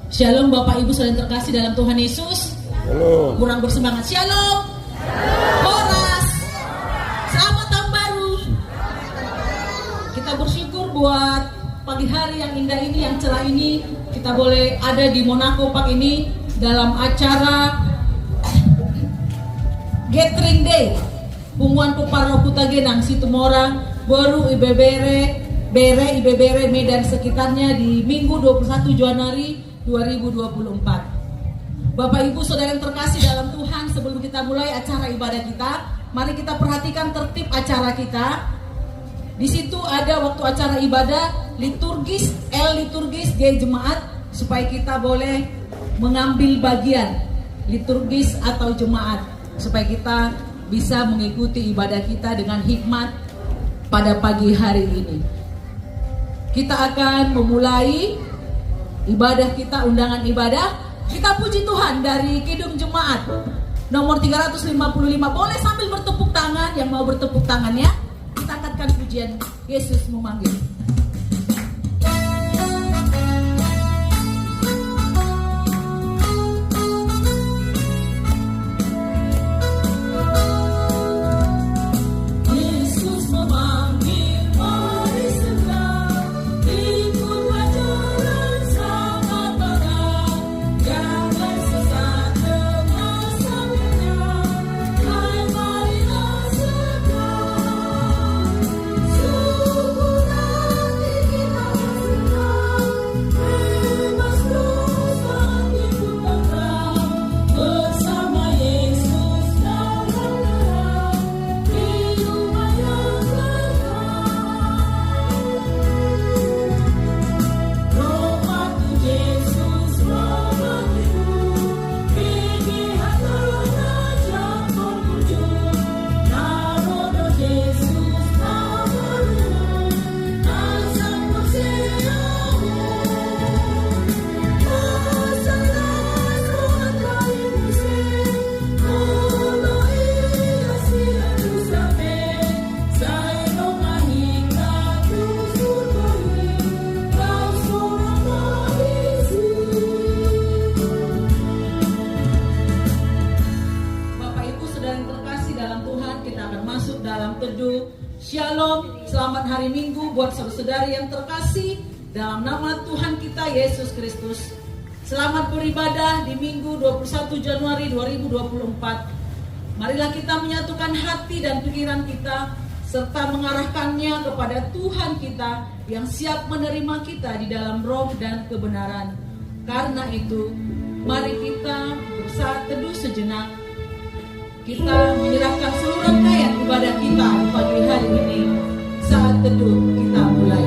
Shalom Bapak Ibu saudara terkasih dalam Tuhan Yesus. Shalom. Kurang bersemangat. Shalom. Horas. Selamat tahun baru. Kita bersyukur buat pagi hari yang indah ini, yang cerah ini. Kita boleh ada di Monaco Park ini dalam acara Gathering Day. Punguan Peparo Kutagenang Situmorang Boru Ibebere Ibebere Medan sekitarnya di Minggu 21 Januari 2024. Bapak Ibu Saudara yang terkasih dalam Tuhan, sebelum kita mulai acara ibadah kita, mari kita perhatikan tertib acara kita. Di situ ada waktu acara ibadah, liturgis, liturgis, G jemaat, supaya kita boleh mengambil bagian liturgis atau jemaat, supaya kita bisa mengikuti ibadah kita dengan hikmat pada pagi hari ini. Kita akan memulai ibadah kita, undangan ibadah. Kita puji Tuhan dari Kidung Jemaat nomor 355. Boleh sambil bertepuk tangan, yang mau bertepuk tangannya. Kita angkatkan pujian Yesus memanggil. Shalom, selamat hari Minggu buat saudara-saudari yang terkasih dalam nama Tuhan kita Yesus Kristus. Selamat beribadah di Minggu 21 Januari 2024. Marilah kita menyatukan hati dan pikiran kita serta mengarahkannya kepada Tuhan kita yang siap menerima kita di dalam roh dan kebenaran. Karena itu, mari kita bersaat teduh sejenak. Kita menyerahkan seluruh rangkaian ibadah kita di pagi hari ini. Saat teduh kita mulai.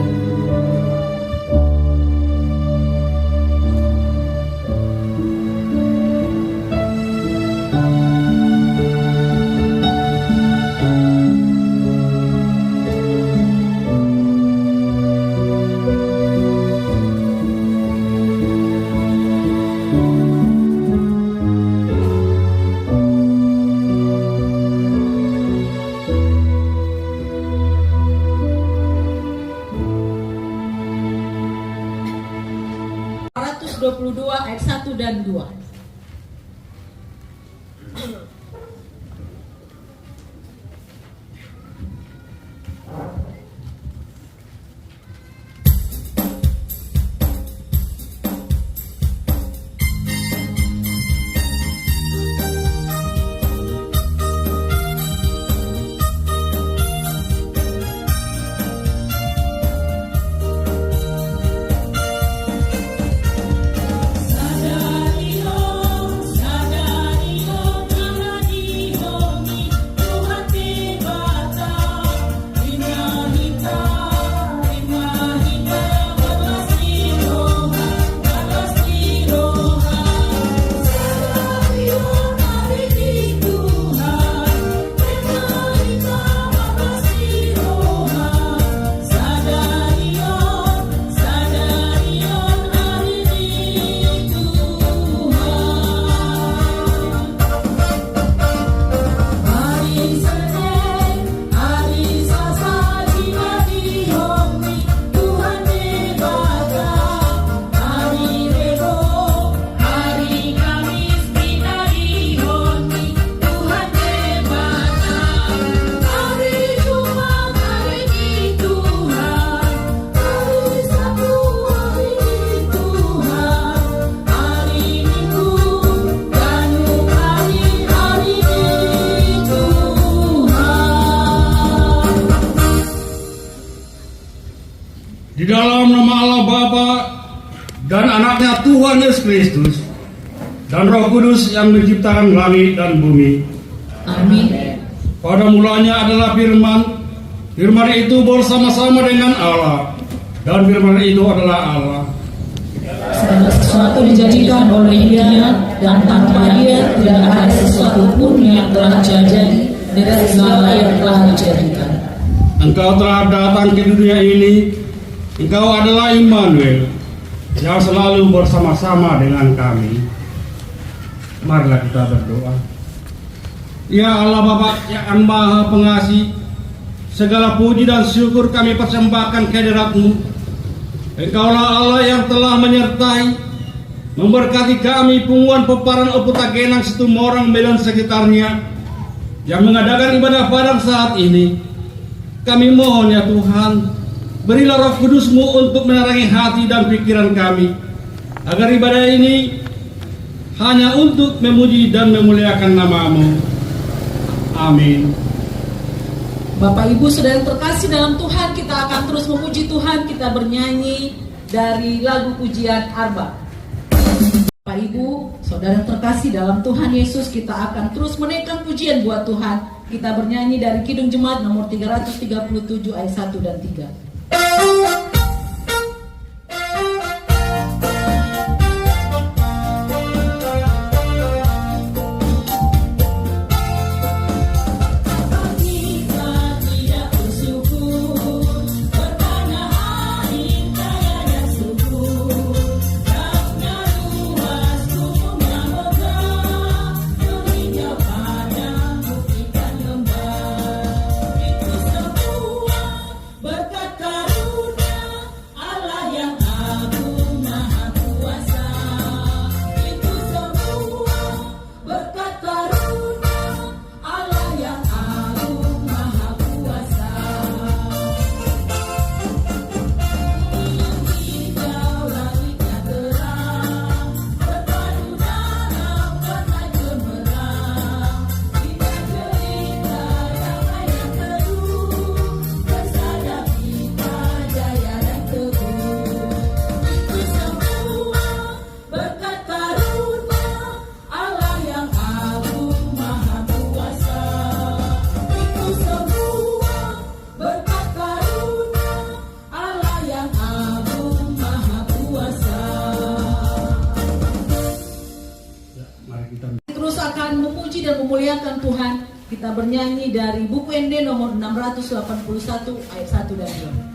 22 ayat 1 dan 2. Sadari Bapa dan anaknya Tuhan Yesus Kristus dan Roh Kudus yang menciptakan langit dan bumi. Amin. Pada mulanya adalah firman, firman itu bersama-sama dengan Allah, dan firman itu adalah Allah. Segala sesuatu dijadikan oleh Dia, dan tanpa Dia tidak ada sesuatu pun yang telah terjadi dari segala yang telah dijadikan. Engkau telah datang ke dunia ini, Engkau adalah Immanuel yang selalu bersama-sama dengan kami. Marilah kita berdoa. Ya Allah Bapa yang Maha Pengasih, segala puji dan syukur kami persembahkan kehadirat-Mu. Engkaulah Allah yang telah menyertai, memberkati kami Pungguan Peparan Oputa Genang Situmorang dan sekitarnya yang mengadakan ibadah padang saat ini. Kami mohon ya Tuhan, berilah Roh Kudus-Mu untuk menerangi hati dan pikiran kami, agar ibadah ini hanya untuk memuji dan memuliakan nama-Mu. Amin. Bapak Ibu saudara yang terkasih dalam Tuhan, kita akan terus memuji Tuhan. Kita bernyanyi dari lagu pujian Arba. Bapak Ibu saudara yang terkasih dalam Tuhan Yesus, kita akan terus menaikkan pujian buat Tuhan. Kita bernyanyi dari Kidung Jemaat nomor 337 ayat 1 dan 3. Memuliakan Tuhan, kita bernyanyi dari buku ND nomor 681 ayat 1 dan 2.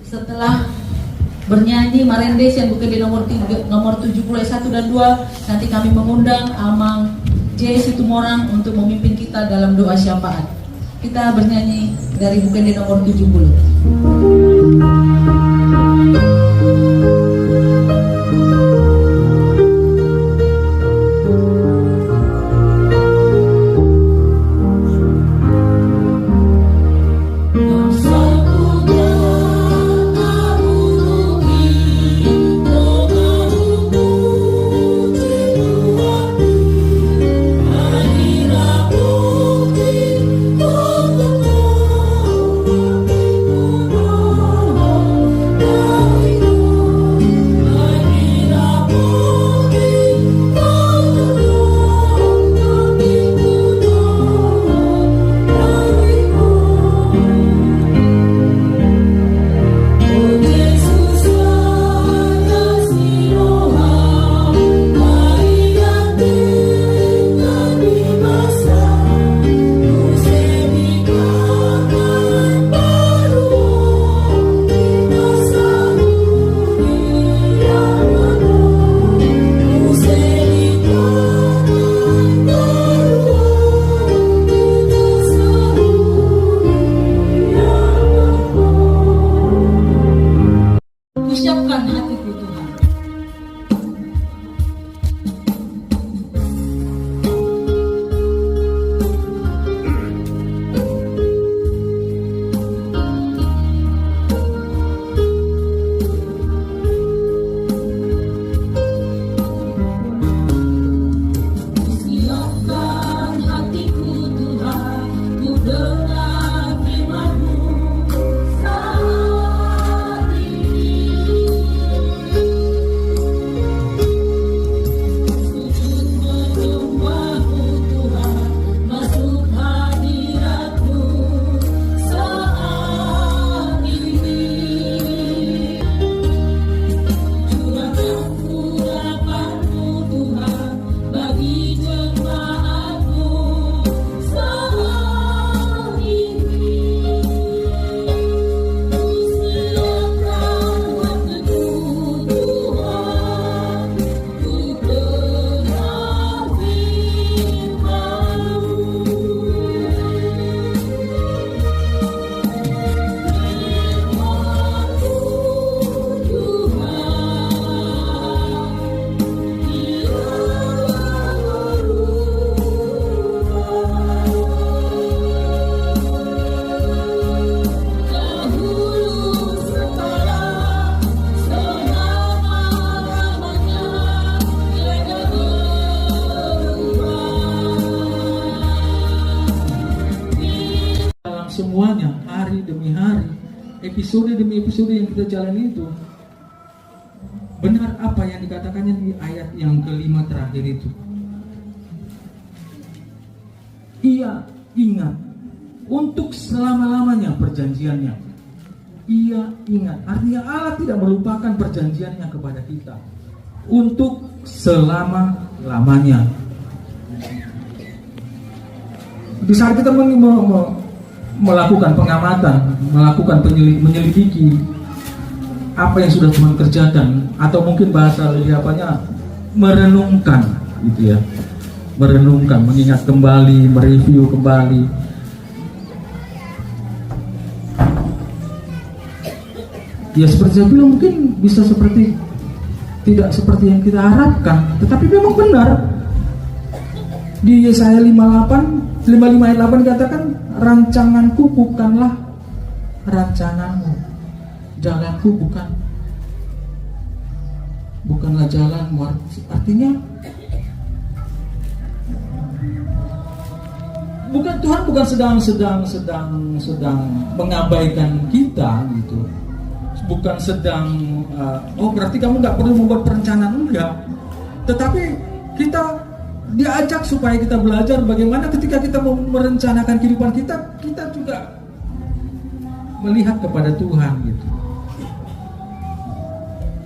setelah bernyanyi Marendesian bukan di nomor 70 ayat 1 dan 2, nanti kami mengundang Amang J. Situmorang untuk memimpin kita dalam doa syafaat. Kita bernyanyi dari bukan di nomor 70. Ucapkan hatiku Tuhan. Siapkan hatiku Tuhan, ku dengar firman-Mu saat ini. Sujud menyembah-Mu Tuhan, masuk hadirat-Mu saat ini. Curahkan urapan-Mu Tuhan bagi jemaat-Mu saat ini. Siapkan hatiku Tuhan, ku dengar dalam semuanya, hari demi hari, episode demi episode yang kita jalani itu, benar apa yang dikatakannya di ayat yang kelima terakhir itu. Ia ingat untuk selama-lamanya perjanjiannya. Ia ingat, artinya Allah tidak melupakan perjanjiannya kepada kita untuk selama-lamanya. Di saat kita melakukan pengamatan, melakukan menyelidiki apa yang sudah Tuhan kerjakan, atau mungkin bahasa lebih apanya, merenungkan, gitu ya, merenungkan, mengingat kembali, mereview kembali. Ya seperti saya bilang, mungkin bisa tidak seperti yang kita harapkan, tetapi memang benar. Di Yesaya 55 ayat 8 dikatakan, rancanganku bukanlah rancanganmu, jalanku bukanlah jalanmu. Artinya Tuhan bukan sedang mengabaikan kita gitu. Bukan sedang berarti kamu nggak perlu membuat perencanaan, enggak. Tetapi kita diajak supaya kita belajar bagaimana ketika kita merencanakan kehidupan kita, kita juga melihat kepada Tuhan gitu.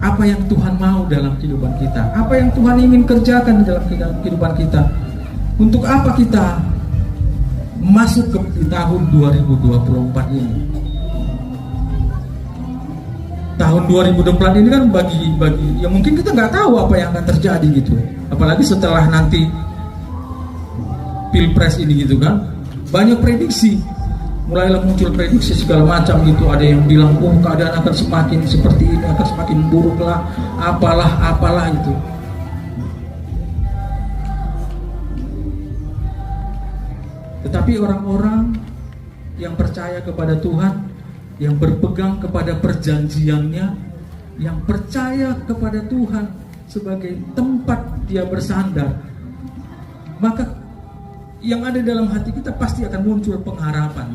Apa yang Tuhan mau dalam kehidupan kita, apa yang Tuhan ingin kerjakan dalam kehidupan kita. Untuk apa kita masuk ke tahun 2024 ini? tahun 2024 ini kan bagi ya mungkin kita nggak tahu apa yang akan terjadi gitu, apalagi setelah nanti Pilpres ini gitu kan, banyak prediksi, mulailah muncul prediksi segala macam gitu. Ada yang bilang keadaan akan semakin seperti ini, akan semakin buruk lah, apalah itu. Tetapi orang-orang yang percaya kepada Tuhan, yang berpegang kepada perjanjiannya, yang percaya kepada Tuhan sebagai tempat dia bersandar, maka yang ada dalam hati kita pasti akan muncul pengharapan.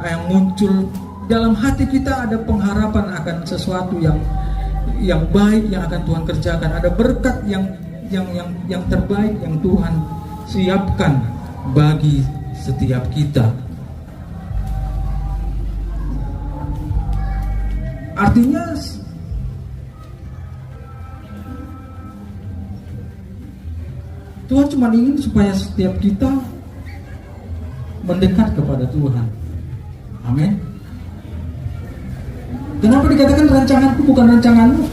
Yang muncul dalam hati kita ada pengharapan akan sesuatu yang baik yang akan Tuhan kerjakan. Ada berkat yang terbaik yang Tuhan siapkan bagi setiap kita. Artinya Tuhan cuma ingin supaya setiap kita mendekat kepada Tuhan. Amin. Kenapa dikatakan rancanganku bukan rancanganmu?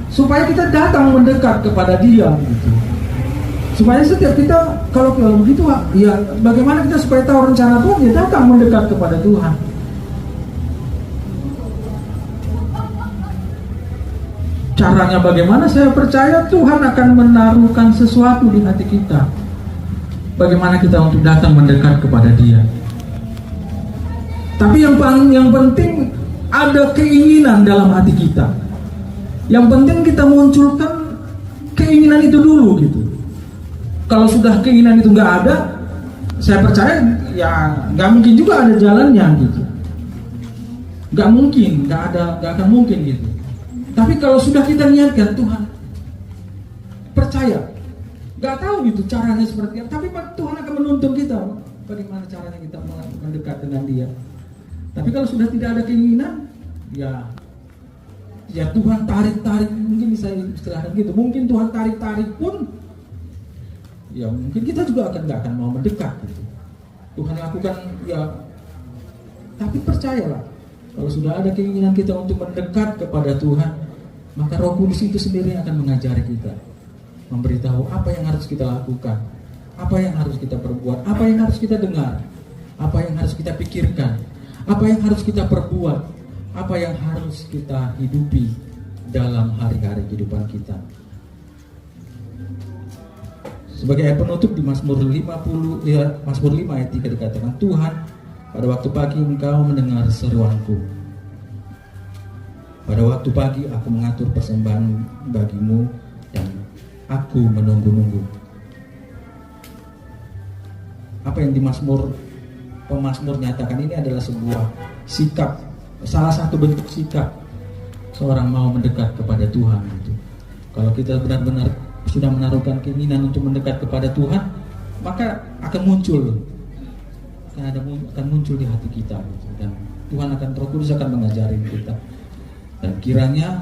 Supaya kita datang mendekat kepada Dia gitu. Supaya setiap kita kalau begitu ya bagaimana kita supaya tahu rencana Tuhan, ya datang mendekat kepada Tuhan. Caranya bagaimana? Saya percaya Tuhan akan menaruhkan sesuatu di hati kita. Bagaimana kita untuk datang mendekat kepada Dia. Tapi yang penting ada keinginan dalam hati kita. Yang penting kita munculkan keinginan itu dulu gitu. Kalau sudah keinginan itu nggak ada, saya percaya ya nggak mungkin juga ada jalannya gitu. Nggak mungkin, nggak akan mungkin gitu. Tapi kalau sudah kita niatkan, Tuhan percaya, nggak tahu gitu caranya seperti apa, tapi Tuhan akan menuntun kita bagaimana caranya kita mendekat dengan Dia. Tapi kalau sudah tidak ada keinginan, ya Tuhan tarik mungkin bisa istilahnya gitu. Mungkin Tuhan tarik pun, ya mungkin kita juga nggak akan mau mendekat gitu. Tuhan lakukan ya, tapi percayalah kalau sudah ada keinginan kita untuk mendekat kepada Tuhan, maka Roh Kudus itu sendiri akan mengajari kita, memberitahu apa yang harus kita lakukan, apa yang harus kita perbuat, apa yang harus kita dengar, apa yang harus kita pikirkan, apa yang harus kita perbuat, apa yang harus kita hidupi dalam hari-hari kehidupan kita. Sebagai ayat penutup di Mazmur 50, Mazmur 5 ayat 3 dikatakan, Tuhan, pada waktu pagi Engkau mendengar seruanku. Pada waktu pagi aku mengatur persembahan bagimu dan aku menunggu-nunggu. Apa yang di pemazmur nyatakan ini adalah sebuah sikap, salah satu bentuk sikap seorang mau mendekat kepada Tuhan gitu. Kalau kita benar-benar sudah menaruhkan keinginan untuk mendekat kepada Tuhan, maka akan muncul di hati kita gitu. Dan Tuhan akan terus akan mengajari kita. Dan kiranya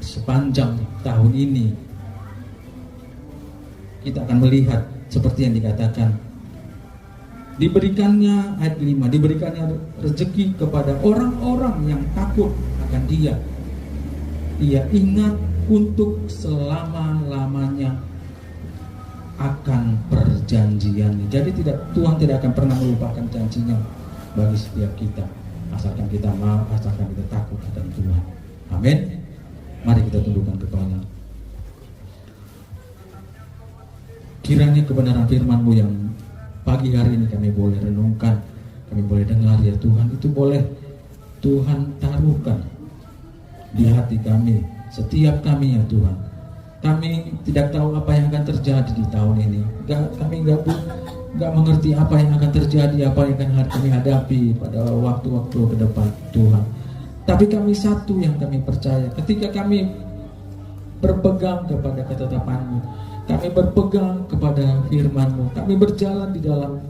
sepanjang tahun ini kita akan melihat seperti yang dikatakan, diberikannya ayat 5, diberikannya rezeki kepada orang-orang yang takut akan Dia. Dia ingat untuk selama-lamanya akan perjanjiannya. Jadi Tuhan tidak akan pernah melupakan janjinya bagi setiap kita, asalkan kita mau, asalkan kita takut akan Tuhan. Amin. Mari kita tundukkan kepala. Kiranya kebenaran firman-Mu yang pagi hari ini kami boleh renungkan, kami boleh dengar ya Tuhan, itu boleh Tuhan taruhkan di hati kami, setiap kami ya Tuhan. Kami tidak tahu apa yang akan terjadi di tahun ini. Kami nggak mengerti apa yang akan terjadi, apa yang akan kami hadapi pada waktu-waktu ke depan Tuhan. Tapi kami satu yang kami percaya, ketika kami berpegang kepada ketetapan-Mu, kami berpegang kepada firman-Mu, kami berjalan di dalam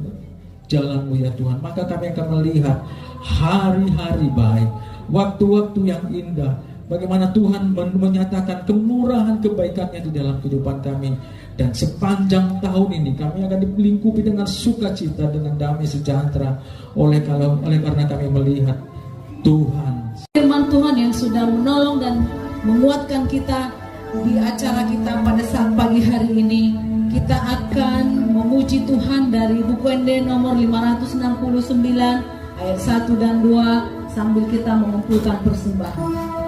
jalan-Mu ya Tuhan, maka kami akan melihat hari-hari baik, waktu-waktu yang indah, bagaimana Tuhan menyatakan kemurahan kebaikannya di dalam kehidupan kami. Dan sepanjang tahun ini kami akan dilingkupi dengan sukacita, dengan damai sejahtera oleh karena kami melihat Tuhan. Firman Tuhan yang sudah menolong dan menguatkan kita di acara kita pada saat pagi hari ini. Kita akan memuji Tuhan dari buku ND nomor 569 ayat 1 dan 2 sambil kita mengumpulkan persembahan.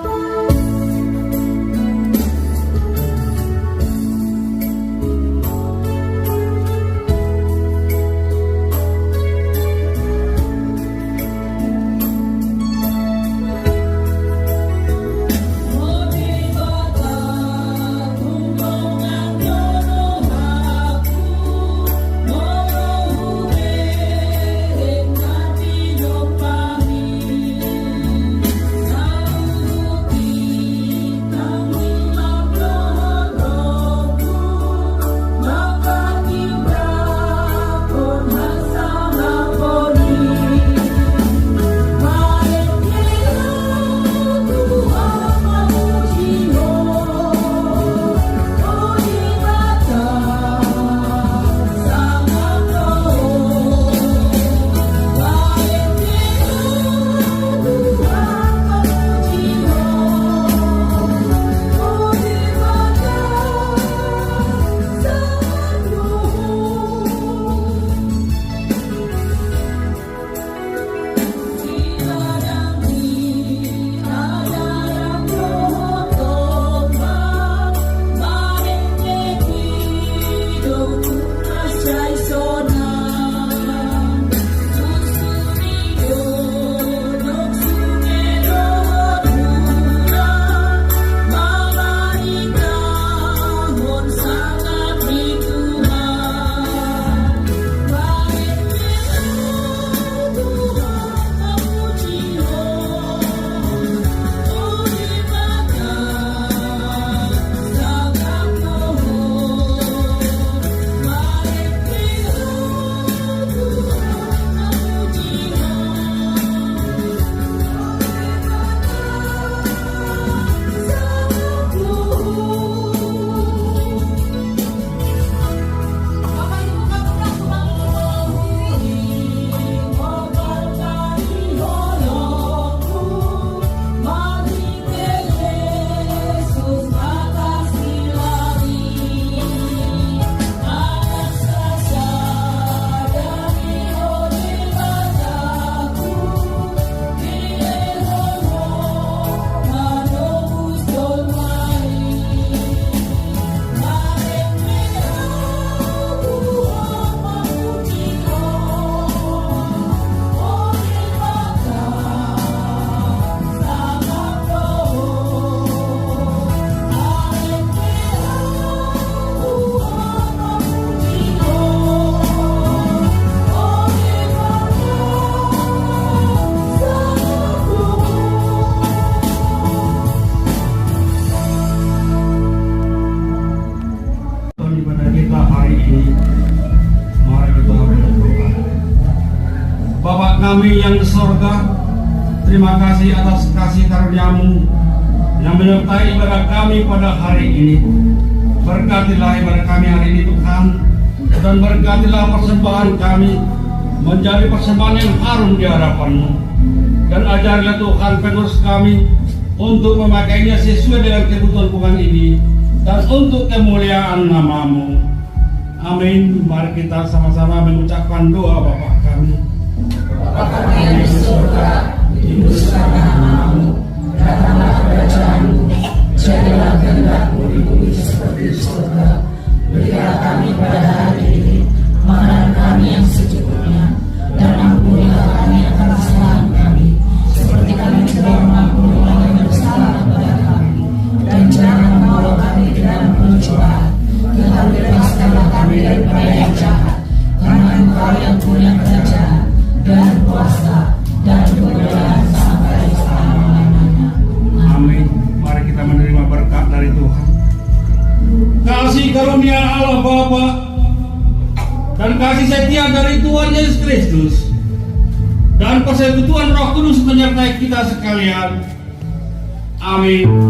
Kami yang di sorga, terima kasih atas kasih karunia-Mu yang menyertai ibadah kami pada hari ini. Berkatilah ibadah kami hari ini Tuhan, dan berkatilah persembahan kami menjadi persembahan yang harum di hadapan-Mu. Dan ajarilah Tuhan pengurus kami untuk memakainya sesuai dengan kebutuhan Tuhan ini dan untuk kemuliaan nama-Mu. Amin. Mari kita sama-sama mengucapkan doa Bapa kami. Bapa kami di surga, dikuduskanlah nama-Mu, datanglah kerajaan-Mu, jadilah kehendak-Mu di bumi seperti di surga. Berilah kami pada hari ini makanan kami yang secukupnya, dan ampunilah kami akan kesalahan kami, seperti kami juga mengampuni orang yang bersalah kepada kami. Dan jangan membawa kami ke dalam pencobaan, tetapi bebaskanlah kami daripada yang jahat, karena Engkau yang punya kerajaan dan kuasa dan kemuliaan sampai selama-lamanya. Amin. Mari kita menerima berkat dari Tuhan. Kasih karunia Allah Bapa dan kasih setia dari Tuhan Yesus Kristus dan persekutuan Roh Kudus menyertai kita sekalian. Amin.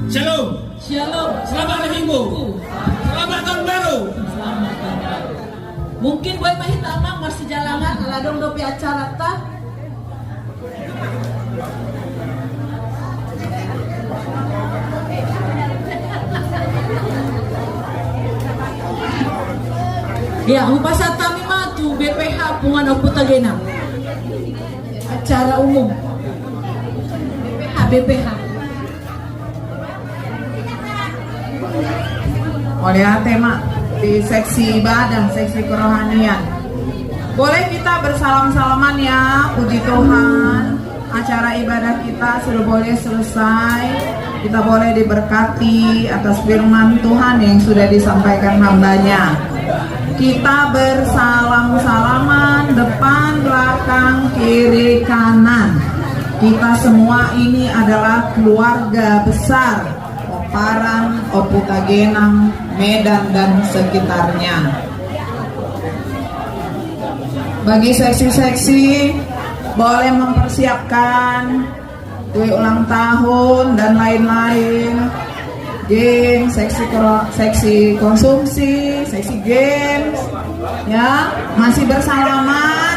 Shalom. Shalom. Selamat hari Minggu. Selamat tahun baru. Mungkin gue mahita amang masih jalangan aladong dopi acara ta. Ya, upasa kami matu BPH Pungan Oputagena. Acara umum. BPH. Oleh tema di seksi ibadah, seksi kerohanian. Boleh kita bersalam-salaman ya, puji Tuhan. Acara ibadah kita sudah boleh selesai. Kita boleh diberkati atas firman Tuhan yang sudah disampaikan hambanya. Kita bersalam-salaman depan, belakang, kiri, kanan. Kita semua ini adalah keluarga besar Oparan, Oputagenang, Medan dan sekitarnya. Bagi seksi-seksi boleh mempersiapkan kue ulang tahun dan lain-lain. Game, seksi konsumsi, seksi games, ya masih bersalaman.